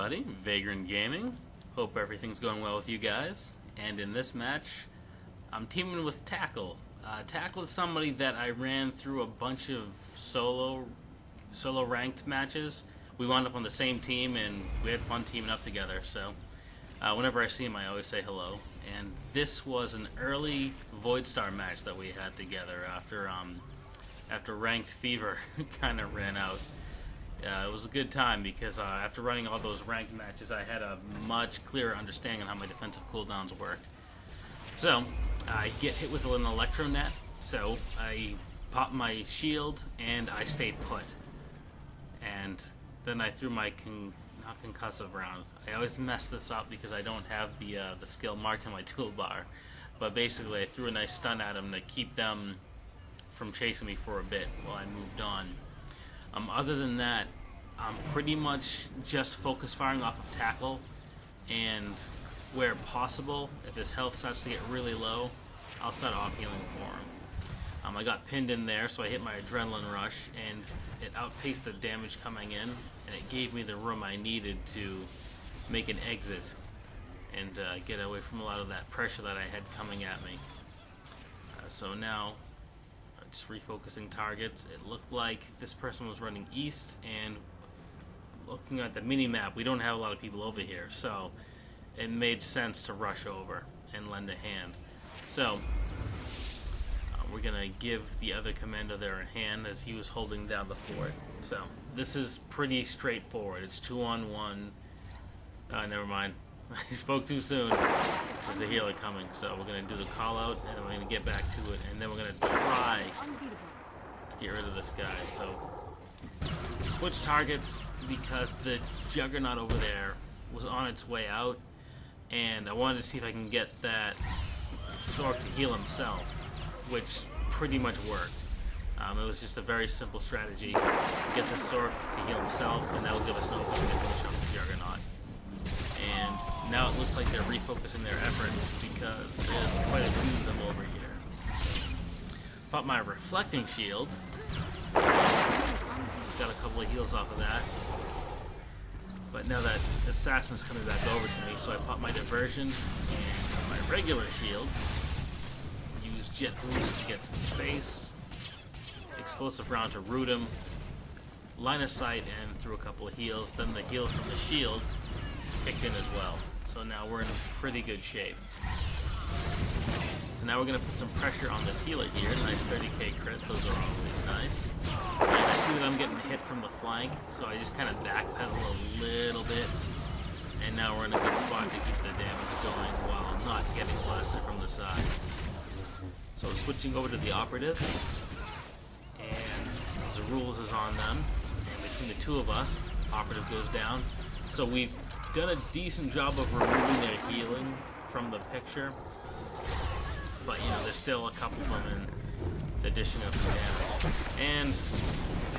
everybody, Vagrant Gaming. Hope everything's going well with you guys. And in this match, I'm teaming with Tackle. Tackle is somebody that I ran through a bunch of solo ranked matches. We wound up on the same team and we had fun teaming up together. So whenever I see him, I always say hello. And this was an early Voidstar match that we had together after ranked fever kind of ran out. It was a good time because after running all those ranked matches, I had a much clearer understanding on how my defensive cooldowns worked. So, I get hit with an electro net, so I popped my shield and I stayed put. And then I threw my not concussive round. I always mess this up because I don't have the skill marked in my toolbar. But basically, I threw a nice stun at them to keep them from chasing me for a bit while I moved on. Other than that, I'm pretty much just focus firing off of Tackle, and where possible, if his health starts to get really low, I'll start off healing for him. I got pinned in there, so I hit my adrenaline rush, and it outpaced the damage coming in, and it gave me the room I needed to make an exit and get away from a lot of that pressure that I had coming at me. So now, just refocusing targets. It looked like this person was running east, and looking at the mini-map, we don't have a lot of people over here, so it made sense to rush over and lend a hand. So we're gonna give the other commando there a hand as he was holding down the fort. So this is pretty straightforward. It's 2-on-1. Never mind. I spoke too soon. There's a healer coming, so we're going to do the call out and then we're going to get back to it, and then we're going to try to get rid of this guy. So switch targets because the Juggernaut over there was on its way out, and I wanted to see if I can get that Sork to heal himself, which pretty much worked. It was just a very simple strategy. Get the Sork to heal himself, and that will give us an opening to finish off the Juggernaut. And now it looks like they're refocusing their efforts because there's quite a few of them over here. Pop my reflecting shield. Got a couple of heals off of that. But now that assassin's coming back over to me, so I pop my diversion and my regular shield. Use jet boost to get some space. Explosive round to root him. Line of sight and through a couple of heals. Then the heal from the shield kicked in as well. So now we're in pretty good shape. So now we're going to put some pressure on this healer here. Nice 30k crit. Those are always nice. And I see that I'm getting hit from the flank, so I just kind of backpedal a little bit. And now we're in a good spot to keep the damage going while not getting blasted from the side. So switching over to the operative. And the rules is on them. And between the two of us, operative goes down. So we've done a decent job of removing their healing from the picture, but you know, there's still a couple of them in the dishing of some damage. And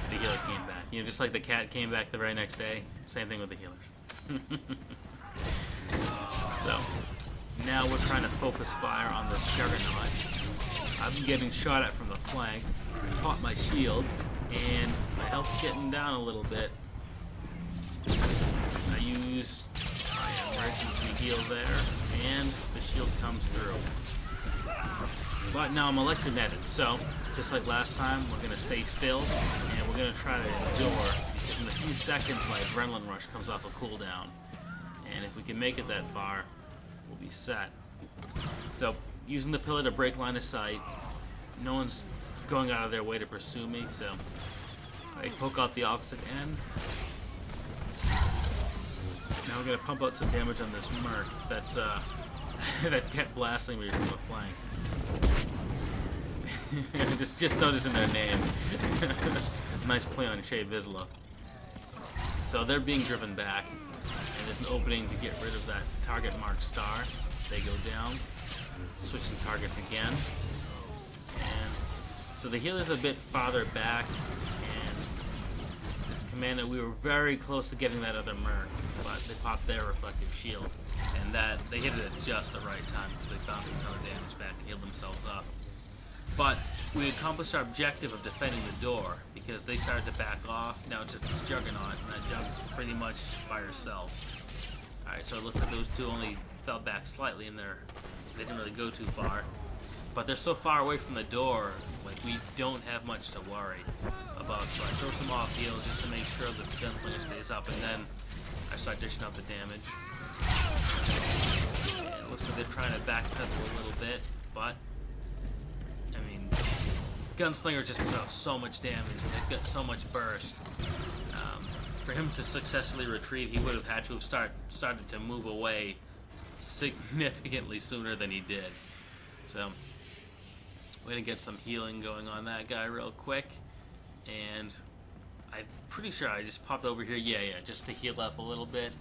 the healer came back. You know, just like the cat came back the very next day, same thing with the healers. So now we're trying to focus fire on this Juggernaut. I'm getting shot at from the flank. Pop my shield, and my health's getting down a little bit. I use my emergency heal there, and the shield comes through. But now I'm electroneted, so just like last time, we're going to stay still, and we're going to try to endure, because in a few seconds my adrenaline rush comes off a cooldown. And if we can make it that far, we'll be set. So, using the pillar to break line of sight, no one's going out of their way to pursue me, so I poke out the opposite end. Now we're gonna pump out some damage on this merc that's that kept blasting me from the flank. just noticing their name. Nice play on Shea Vizsla. So they're being driven back, and there's an opening to get rid of that target marked star. They go down, switching targets again, and so the healer's a bit farther back. Commando, we were very close to getting that other merc, but they popped their reflective shield, and that they hit it at just the right time because they bounced a ton of damage back and healed themselves up. But we accomplished our objective of defending the door because they started to back off. Now it's just this Juggernaut, and that Jug's pretty much by herself. Alright, so it looks like those two only fell back slightly in there. They didn't really go too far. But they're so far away from the door, like, we don't have much to worry about. So I throw some off heals just to make sure the Gunslinger stays up, and then I start dishing out the damage. And it looks like they're trying to backpedal a little bit, but I mean, Gunslinger just put out so much damage, and they've got so much burst. For him to successfully retreat, he would have had to have started to move away significantly sooner than he did. So we're gonna get some healing going on that guy real quick, and I'm pretty sure I just popped over here, yeah, just to heal up a little bit,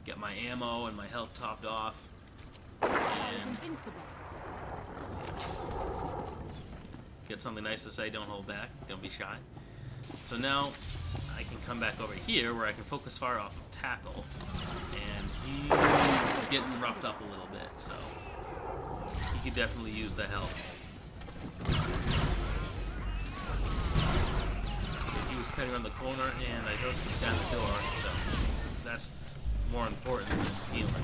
get my ammo and my health topped off, and get something nice to say. Don't hold back, don't be shy. So now I can come back over here where I can focus fire off of Tackle, and he's getting roughed up a little bit, so he could definitely use the help. He was cutting around the corner, and I noticed this guy in the door, so that's more important than healing.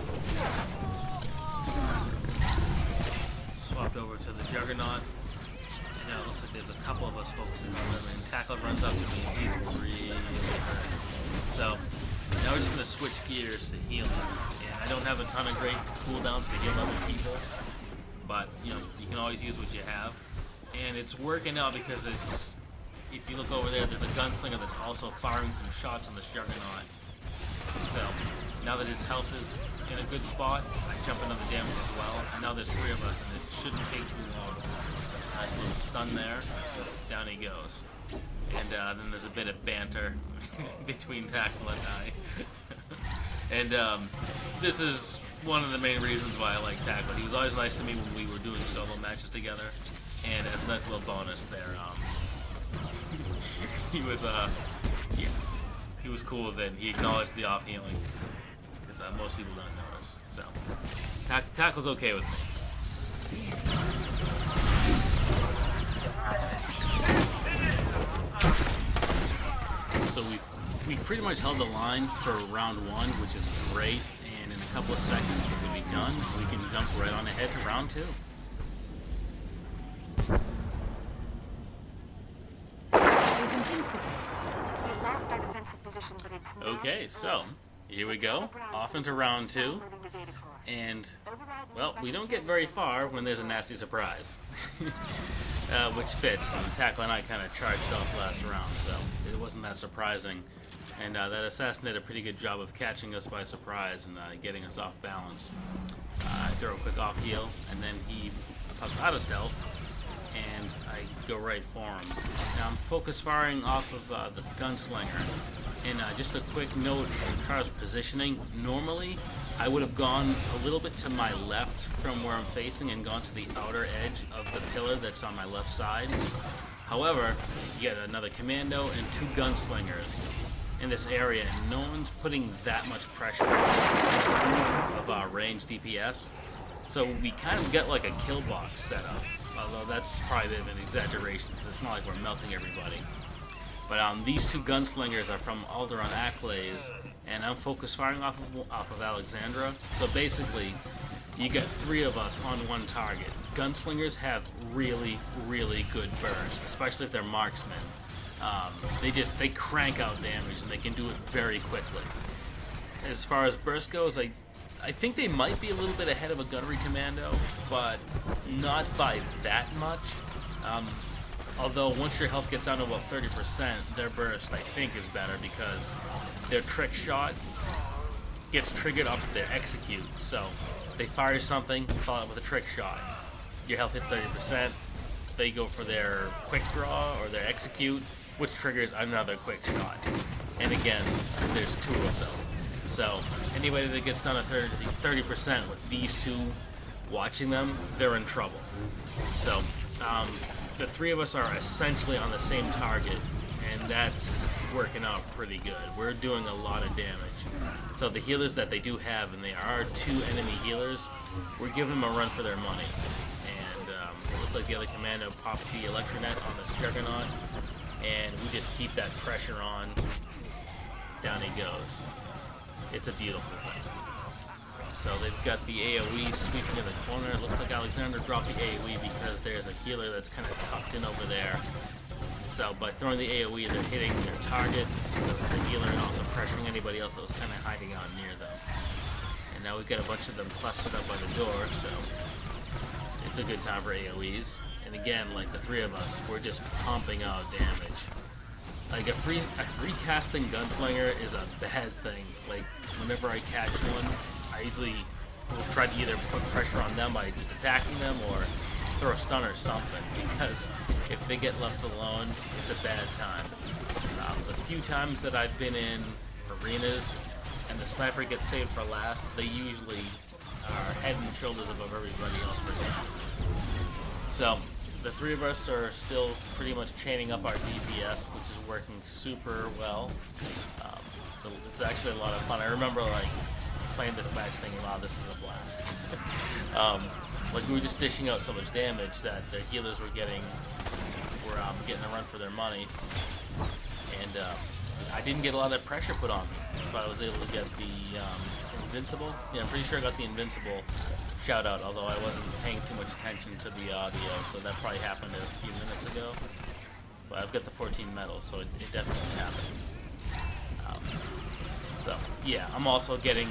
Swapped over to the Juggernaut. Now it looks like there's a couple of us focusing on them, and Tackle runs up to me, and he's really hurt. So now we're just going to switch gears to healing. Yeah, I don't have a ton of great cooldowns to heal other people, but you know, you can always use what you have. And it's working out because it's, if you look over there, there's a Gunslinger that's also firing some shots on this Juggernaut. So now that his health is in a good spot, I jump into the damage as well. And now there's three of us, and it shouldn't take too long. Nice little stun there. Down he goes. And then there's a bit of banter between Tackle and I. And this is one of the main reasons why I like Tackle. He was always nice to me when we were doing solo matches together. And as a nice little bonus there, he was yeah, he was cool with it. He acknowledged the off healing because most people don't notice. So Tackle's okay with me. So we pretty much held the line for round one, which is great. And in a couple of seconds, this will be done. We can jump right on ahead to round two. Okay, so here we go, off into round two, and well, we don't get very far when there's a nasty surprise, which fits. Tackle and I kind of charged off last round, so it wasn't that surprising, and that assassin did a pretty good job of catching us by surprise and getting us off balance. I throw a quick off heal, and then he pops out of stealth, and I go right for him. Now I'm focus firing off of this Gunslinger. And just a quick note as far as positioning, normally I would have gone a little bit to my left from where I'm facing and gone to the outer edge of the pillar that's on my left side. However, you get another commando and two Gunslingers in this area, and no one's putting that much pressure on this group of ranged DPS. So we kind of get like a kill box set up, although that's probably an exaggeration because it's not like we're melting everybody. But these two Gunslingers are from Alderaan Acklays, and I'm focus firing off of Alexandra. So basically, you get three of us on one target. Gunslingers have really, really good burst, especially if they're marksmen. They crank out damage, and they can do it very quickly. As far as burst goes, I think they might be a little bit ahead of a Gunnery Commando, but not by that much. Although once your health gets down to about 30%, their burst, I think, is better because their trick shot gets triggered off of their execute. So they fire something, follow it with a trick shot. Your health hits 30%. They go for their quick draw or their execute, which triggers another quick shot. And again, there's two of them. So anybody that gets down to 30% with these two watching them, they're in trouble. So the three of us are essentially on the same target, and that's working out pretty good. We're doing a lot of damage. So the healers that they do have, and they are two enemy healers, we're giving them a run for their money. And It looked like the other commando popped the electronet on this Juggernaut, and we just keep that pressure on. Down he goes. It's a beautiful thing. So they've got the AoE sweeping in the corner. It looks like Alexander dropped the AoE because there's a healer that's kind of tucked in over there. So by throwing the AoE, they're hitting their target, the healer, and also pressuring anybody else that was kind of hiding out near them. And now we've got a bunch of them clustered up by the door, so it's a good time for AoEs. And again, like the three of us, we're just pumping out damage. Like a free casting gunslinger is a bad thing. Like whenever I catch one, I usually will try to either put pressure on them by just attacking them or throw a stun or something, because if they get left alone, it's a bad time. The few times that I've been in arenas and the sniper gets saved for last, they usually are head and shoulders above everybody else for damage. So the three of us are still pretty much chaining up our DPS, which is working super well. So it's actually a lot of fun. I remember like playing this match thinking, wow, this is a blast. Like we were just dishing out so much damage that the healers were getting a run for their money, and I didn't get a lot of pressure put on me, so I was able to get the invincible. Yeah, I'm pretty sure I got the invincible shout out, although I wasn't paying too much attention to the audio, so that probably happened a few minutes ago. But I've got the 14 medals, so it definitely happened. So yeah, I'm also getting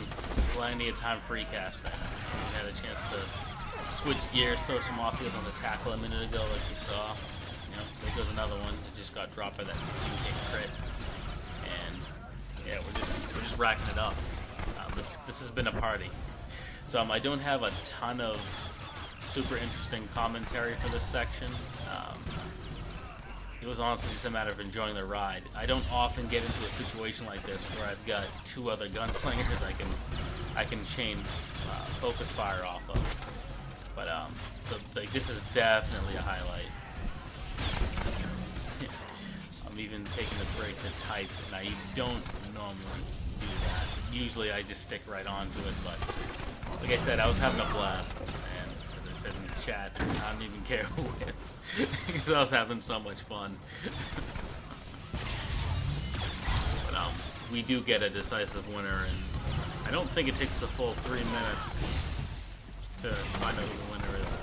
plenty of time free casting. I had a chance to switch gears, throw some offfields on the tackle a minute ago, like you saw. You know, there goes another one. It just got dropped by that 15K crit, and yeah, we're just racking it up. This has been a party. So I don't have a ton of super interesting commentary for this section. It was honestly just a matter of enjoying the ride. I don't often get into a situation like this where I've got two other gunslingers I can chain focus fire off of. But so like this is definitely a highlight. I'm even taking a break to type, and I don't normally do that. Usually I just stick right onto it, but like I said, I was having a blast, and as I said in the chat, I don't even care who wins because I was having so much fun. But we do get a decisive winner, and I don't think it takes the full 3 minutes to find out who the winner is.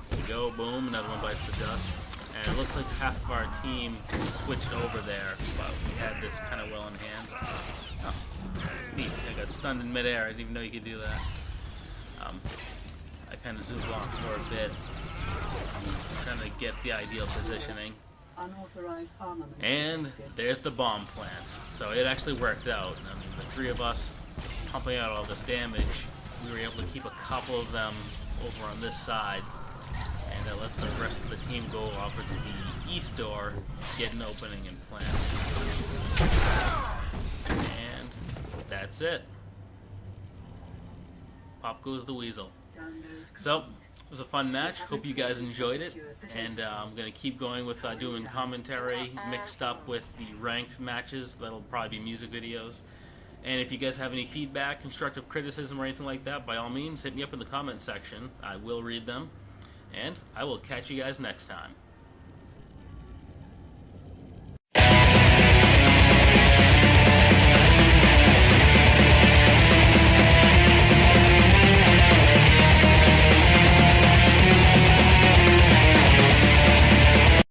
There we go, boom, another one bites the dust. And it looks like half of our team switched over there, but we had this kind of well in hand. Oh, neat. I got stunned in midair. I didn't even know you could do that. I kind of zoomed off for a bit, trying to get the ideal positioning. And there's the bomb plant. So it actually worked out. I mean, the three of us pumping out all this damage, we were able to keep a couple of them over on this side, and let the rest of the team go over to the east door, get an opening, and plant. And that's it. Pop goes the weasel. So, it was a fun match. Hope you guys enjoyed it. And I'm going to keep going with doing commentary mixed up with the ranked matches. That'll probably be music videos. And if you guys have any feedback, constructive criticism, or anything like that, by all means, hit me up in the comments section. I will read them. And I will catch you guys next time.